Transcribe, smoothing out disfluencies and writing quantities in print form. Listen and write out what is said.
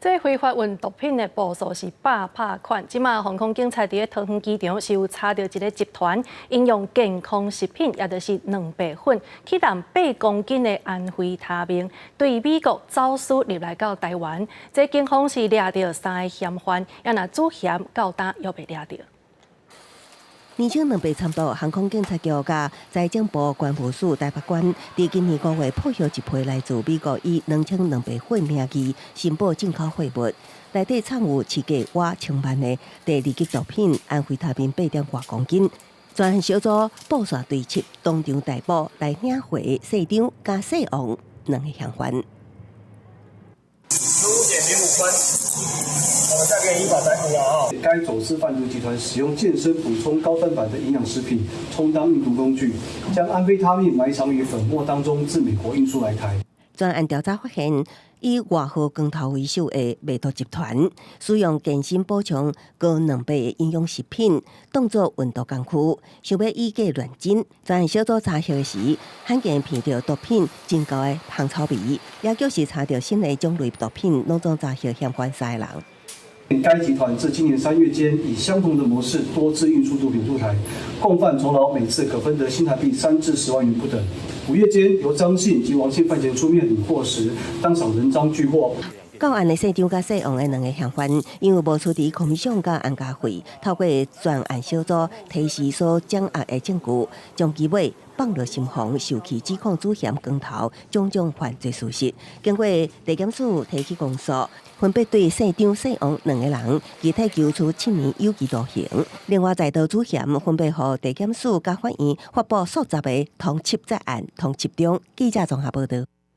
这非法运毒品的步数是百百款。即马航空警察伫桃园机场是有查到一个集团，应用健康食品，也就是蛋白粉，去含8公斤的安非他命，对美国走私入来到台湾。这警方是抓到3个嫌犯，也若主嫌到今又被抓到。年轻2倍参谋航空警察局甲财政部关务署台北关，伫今年5月破获一批来自美国以2000蛋白粉名义申报进口货物，内底藏有市价约1000万的第2级毒品安非他命8.多公斤。专案小组布线对峙，当场逮捕来领回市长加市王2个嫌犯。15.05分，我们下个依法逮捕了啊！该走私贩毒集团使用健身补充高蛋白的营养食品充当运毒工具，将安非他命埋藏于粉末当中，自美国运输来台。专案调查发现，以外号光头为首的卖毒集团，使用健身补充高蛋白的营养食品当作运毒工具，想要以假乱真。专案小组查获时，罕见闻到毒品真高的香草味，也就是查到新的种类毒品，拢总查获嫌犯3个人。该集团自今年3月间，以相同的模式多次运输毒品入台，共犯酬劳每次可分得新台币3至10万元不等。5月间，由张姓及王姓犯嫌出面领货时，当场人赃俱获。到案的市长甲市王的2个嫌犯，因为无处理空上甲安家费，透过专案小组提示所掌握的证据，将其尾放入心房，受其指控主嫌光头种种犯罪事实。经过地检署提起公诉，分别对市长、市王2个人集体求处7年有期徒刑。另外在逃主嫌分别予地检署甲法院发布数十个通缉在案、通缉中。记者综合报道。